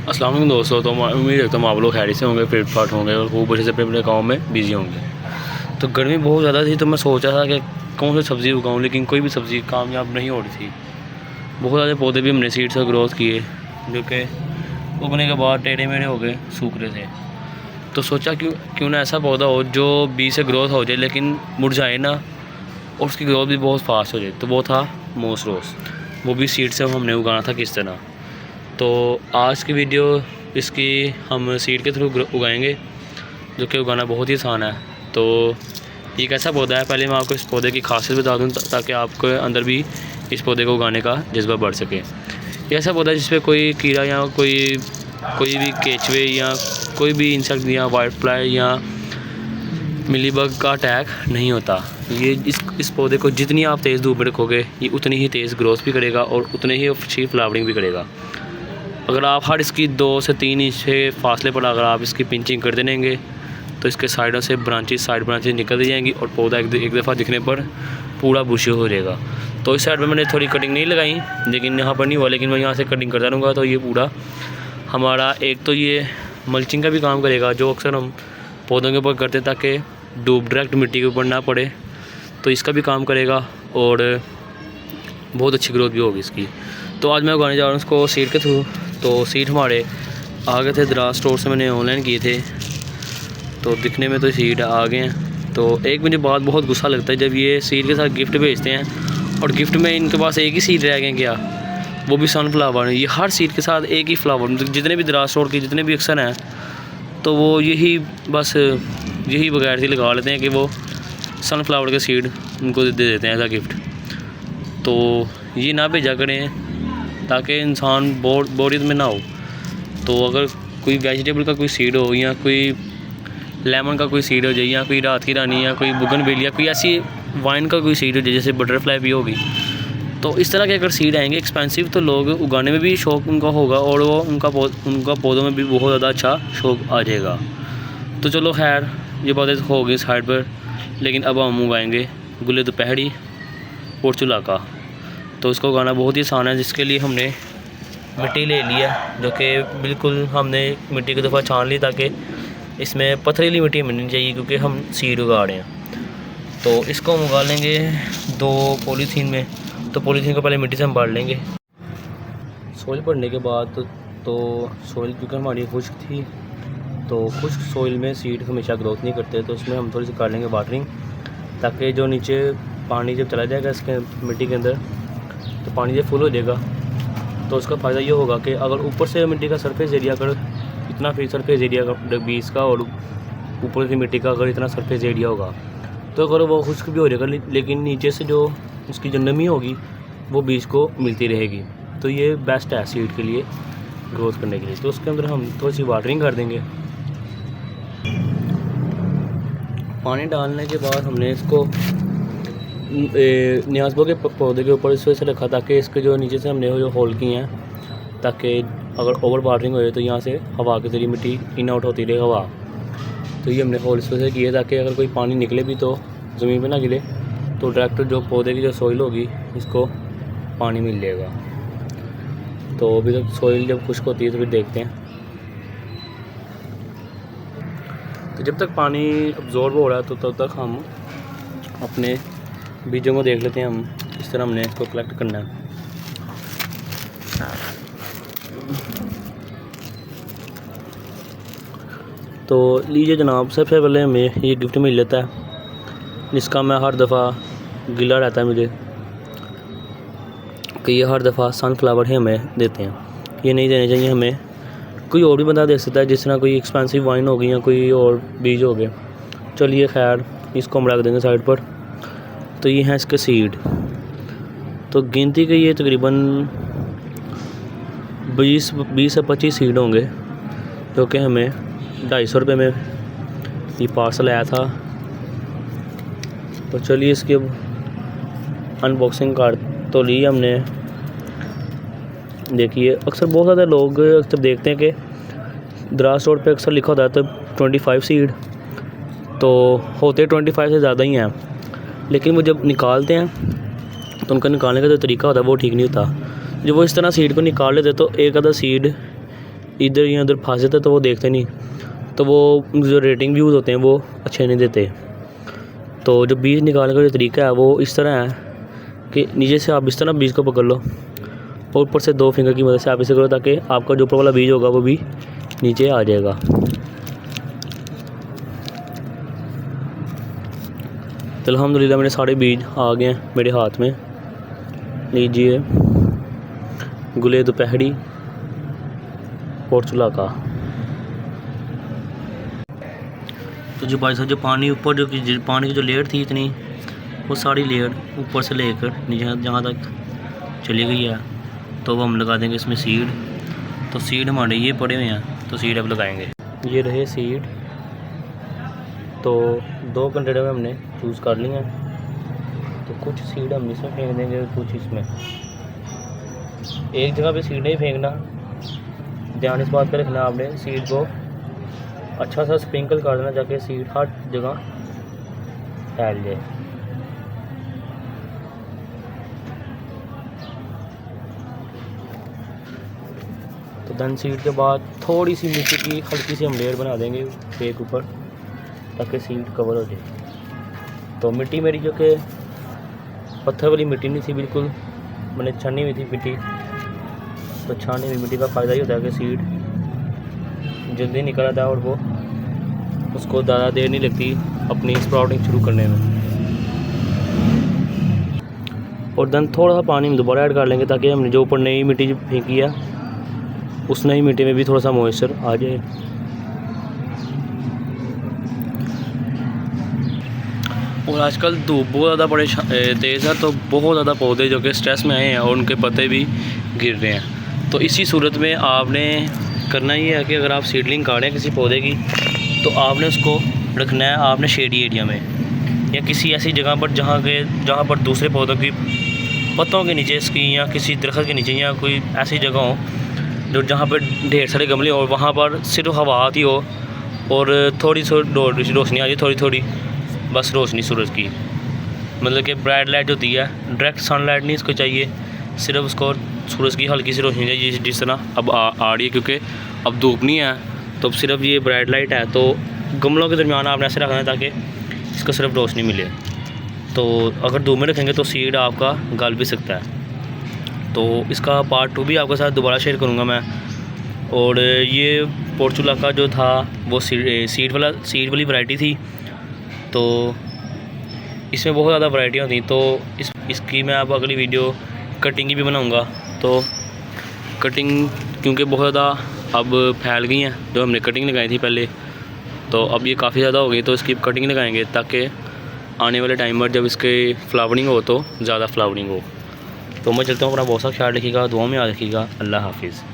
अस्सलाम वालेकुम दोस्तों। तो उम्मीद रखता हूँ आप लोग खैरियत से होंगे, फिट फाट होंगे और खूब अच्छे से अपने अपने काम में बिजी होंगे। तो गर्मी बहुत ज़्यादा थी तो मैं सोचा था कि कौन सी सब्ज़ी उगाऊँ, लेकिन कोई भी सब्ज़ी कामयाब नहीं हो रही थी। बहुत सारे पौधे भी हमने सीड से ग्रोथ किए जो कि उगने के बाद टेढ़े मेढ़े हो गए, सूख रहे थे। तो सोचा क्यों ना ऐसा पौधा हो जो बीज से ग्रोथ हो जाए लेकिन मुरझाए ना, और उसकी ग्रोथ भी बहुत फास्ट हो जाए। तो वो था मोस रोज़, वो भी सीड से हमने उगाना था किस तरह। तो आज की वीडियो इसकी हम सीड के थ्रू उगाएंगे, जो कि उगाना बहुत ही आसान है। तो ये कैसा पौधा है, पहले मैं आपको इस पौधे की खासियत बता दूँ ताकि आपके अंदर भी इस पौधे को उगाने का जज्बा बढ़ सके। ये ऐसा पौधा है जिस पर कोई कीड़ा या कोई भी केचुए या कोई भी इंसेक्ट या वाइट फ्लाई या मिलीबग का अटैक नहीं होता। ये इस पौधे को जितनी आप तेज़ धूप में रखोगे ये उतनी ही तेज़ ग्रोथ भी करेगा और उतनी ही अच्छी फ्लावरिंग भी करेगा। अगर आप हर इसकी 2 से 3 इंच के फासले पर अगर आप इसकी पिंचिंग कर देंगे तो इसके साइडों से साइड ब्रांचेस निकल जाएंगी और पौधा एक दफ़ा दिखने पर पूरा बुशे हो जाएगा। तो इस साइड में मैंने थोड़ी कटिंग नहीं लगाई, लेकिन यहाँ पर नहीं हुआ, लेकिन मैं यहाँ से कटिंग करता रहूँगा। तो ये पूरा हमारा एक तो ये मल्चिंग का भी काम करेगा, जो अक्सर हम पौधों के ऊपर करते ताकि धूप डायरेक्ट मिट्टी के ऊपर ना पड़े, तो इसका भी काम करेगा और बहुत अच्छी ग्रोथ भी होगी इसकी। तो आज मैं उगाने जा रहा हूँ उसको सीड के थ्रू। तो सीड हमारे आ गए थे दराज स्टोर से, मैंने ऑनलाइन किए थे। तो दिखने में तो सीड आ गए हैं। तो एक मुझे बात बहुत गुस्सा लगता है जब ये सीड के साथ गिफ्ट भेजते हैं और गिफ्ट में इनके पास एक ही सीड रह गए क्या, वो भी सनफ्लावर। ये हर सीड के साथ एक ही फ्लावर, जितने भी दराज स्टोर के जितने भी अक्सर हैं तो वो यही बगैर से लगा लेते हैं कि वो सनफ्लावर के सीड उनको दे देते हैं एज आ गिफ्ट। तो ये ना भेजा करें ताकि इंसान बोरियत में ना हो। तो अगर कोई वेजिटेबल का कोई सीड हो या कोई लेमन का कोई सीड हो जाए या कोई रात की रानी या कोई बुगनविल या कोई ऐसी वाइन का कोई सीड हो जाए जैसे बटरफ्लाई भी होगी, तो इस तरह के अगर सीड आएंगे एक्सपेंसिव तो लोग उगाने में भी शौक़ उनका होगा और वो उनका पौधों में भी बहुत ज़्यादा अच्छा शौक़ आ जाएगा। तो चलो खैर ये बातें हो गई साइड पर, लेकिन अब हम उगाएँगे गुले दोपहरी पोर्चुला का। तो इसको उगाना बहुत ही आसान है, जिसके लिए हमने मिट्टी ले लिया, जो कि बिल्कुल हमने मिट्टी की दफ़ा छान ली ताकि इसमें पथरीली मिट्टी मिलनी चाहिए क्योंकि हम सीड उगा रहे हैं। तो इसको हम उगा लेंगे 2 पॉलीथीन में। तो पॉलीथीन को पहले मिट्टी से हम भर लेंगे। सोइल भरने के बाद तो सोइल क्योंकि हमारी खुश्क थी, तो खुश्क सोइल में सीड हमेशा ग्रोथ नहीं करते, तो उसमें हम थोड़ी सी कर लेंगे वाटरिंग, ताकि जो नीचे पानी जब चला जाएगा इसके मिट्टी के अंदर तो पानी जब फुल हो जाएगा तो उसका फ़ायदा ये होगा कि अगर ऊपर से मिट्टी का सरफेस एरिया अगर इतना फिर सरफेस एरिया का बीज का और ऊपर से मिट्टी का अगर इतना सरफेस एरिया होगा तो अगर वो खुश्क भी हो जाएगा, लेकिन नीचे से जो उसकी जो नमी होगी वो बीज को मिलती रहेगी। तो ये बेस्ट है सीड के लिए ग्रोथ करने के लिए। तो उसके अंदर हम थोड़ी सी वाटरिंग कर देंगे। पानी डालने के बाद हमने इसको न्याज़बो के पौधे के ऊपर इस वजह से रखा ताकि इसके जो नीचे से हमने जो होल किए हैं ताकि अगर ओवर वाटरिंग हो जाए तो यहाँ से हवा के ज़रिए मिट्टी इन आउट होती रहे हवा। तो ये हमने होल इस वजह से किए ताकि अगर कोई पानी निकले भी तो ज़मीन पे ना गिरे, तो डायरेक्ट जो पौधे की जो सोइल होगी इसको पानी मिल जाएगा। तो अभी तक सोइल जब खुश्क होती है तो फिर देखते हैं। तो जब तक पानी अब्जॉर्ब हो रहा है तो तब तक हम अपने बीजों को देख लेते हैं। हम इस तरह हमने इसको कलेक्ट करना है। तो लीजिए जनाब, सबसे पहले हमें ये गिफ्ट मिल लेता है, जिसका मैं हर दफ़ा गिला रहता है मुझे कि ये हर दफ़ा सनफ्लावर ही हमें देते हैं, ये नहीं देने चाहिए हमें। कोई और भी बंदा दे सकता है, जिस तरह कोई एक्सपेंसिव वाइन हो गई या कोई और बीज हो गए। चलिए खैर इसको हम रख देंगे साइड पर। तो ये हैं इसके सीड। तो गिनती के ये तकरीबन 20 से 25 सीड होंगे, जो कि हमें 250 रुपये में ये पार्सल आया था। तो चलिए इसकी अब अनबॉक्सिंग कर तो ली हमने। देखिए अक्सर बहुत ज़्यादा लोग अक्सर देखते हैं कि दराज स्टोर पे अक्सर लिखा होता है तो 25 सीड, तो होते 25 से ज़्यादा ही हैं, लेकिन वो जब निकालते हैं तो उनका निकालने का जो तरीका होता है वो ठीक नहीं होता। जब वो इस तरह सीड को निकाल लेते तो एक आधा सीड इधर या उधर फंस जाता है तो वो देखते नहीं, तो वो जो रेटिंग व्यूज़ होते हैं वो अच्छे नहीं देते। तो जो बीज निकालने का जो तरीका है वो इस तरह है कि नीचे से आप इस तरह बीज को पकड़ लो और ऊपर से 2 फिंगर की मदद से आप इसे करो, ताकि आपका जो ऊपर वाला बीज होगा वो भी नीचे आ जाएगा। तो अल्हम्दुलिल्लाह मेरे सारे बीज आ गए हैं मेरे हाथ में। लीजिए, गुले दोपहरी पोर्चुला का। तो जो भाई साहब जो पानी ऊपर जो पानी की जो लेयर थी इतनी, वो सारी लेयर ऊपर से लेकर नीचे जहाँ तक चली गई है, तो वो हम लगा देंगे इसमें सीड। तो सीड हमारे ये पड़े हुए हैं, तो सीड अब लगाएंगे। ये रहे सीड, तो 2 कंटेनर में हमने चूज़ कर लिए हैं। तो कुछ सीड हम इसमें फेंक देंगे, कुछ इसमें। एक जगह पे सीड नहीं फेंकना, ध्यान इस बात का रखना आपने, सीड को अच्छा सा स्प्रिंकल कर देना ताकि सीड हर जगह फैल जाए। तो देन सीड के बाद थोड़ी सी मिट्टी की हल्की सी हम लेयर बना देंगे एक ऊपर, ताकि सीड कवर हो जाए। तो मिट्टी मेरी जो कि पत्थर वाली मिट्टी नहीं थी, बिल्कुल मैंने छानी हुई थी मिट्टी। तो छानी हुई मिट्टी का फ़ायदा ही होता है कि सीड जल्दी निकल आता है और वो उसको ज़्यादा देर नहीं लगती अपनी स्प्राउटिंग शुरू करने में। और देन थोड़ा सा पानी हम दोबारा ऐड कर लेंगे, ताकि हमने जो ऊपर नई मिट्टी फेंकी है उस नई मिट्टी में भी थोड़ा सा मॉइस्चर आ जाए। और आजकल धूप बहुत ज़्यादा तेज़ है, तो बहुत ज़्यादा पौधे जो कि स्ट्रेस में आए हैं और उनके पत्ते भी गिर रहे हैं। तो इसी सूरत में आपने करना ये है कि अगर आप सीडलिंग काटें किसी पौधे की, तो आपने उसको रखना है आपने शेडी एरिया में, या किसी ऐसी जगह पर जहाँ पर दूसरे पौधों की पत्तों के नीचे इसकी, या किसी दरख्त के नीचे, या कोई ऐसी जगह हो जो जहाँ पर ढेर सारे गमले हो, वहाँ पर सिर्फ हवा आती हो और थोड़ी सी रोशनी आ जाए, थोड़ी थोड़ी बस रोशनी सूरज की, मतलब कि ब्राइट लाइट होती है, डायरेक्ट सनलाइट नहीं इसको चाहिए, सिर्फ उसको सूरज की हल्की सी रोशनी चाहिए, जिस तरह अब आ रही है। क्योंकि अब धूप नहीं है, तो अब सिर्फ ये ब्राइट लाइट है। तो गमलों के दरमियान आपने ऐसे रखना है ताकि इसको सिर्फ रोशनी मिले। तो अगर धूप में रखेंगे तो सीड आपका गल भी सकता है। तो इसका पार्ट 2 भी आपके साथ दोबारा शेयर करूँगा मैं। और ये पोर्चुला का जो था वो सीड वाली वैरायटी थी। तो इसमें बहुत ज़्यादा वैरायटियाँ थी, तो इसकी मैं अब अगली वीडियो कटिंग की भी बनाऊँगा। तो कटिंग क्योंकि बहुत ज़्यादा अब फैल गई हैं, जो हमने कटिंग लगाई थी पहले, तो अब ये काफ़ी ज़्यादा हो गई, तो इसकी कटिंग लगाएंगे ताकि आने वाले टाइम पर जब इसके फ्लावरिंग हो तो ज़्यादा फ्लावरिंग हो। तो मैं चलता हूँ, अपना बहुत सा ख्याल रखिएगा, दुआ में याद रखिएगा। अल्लाह हाफिज़।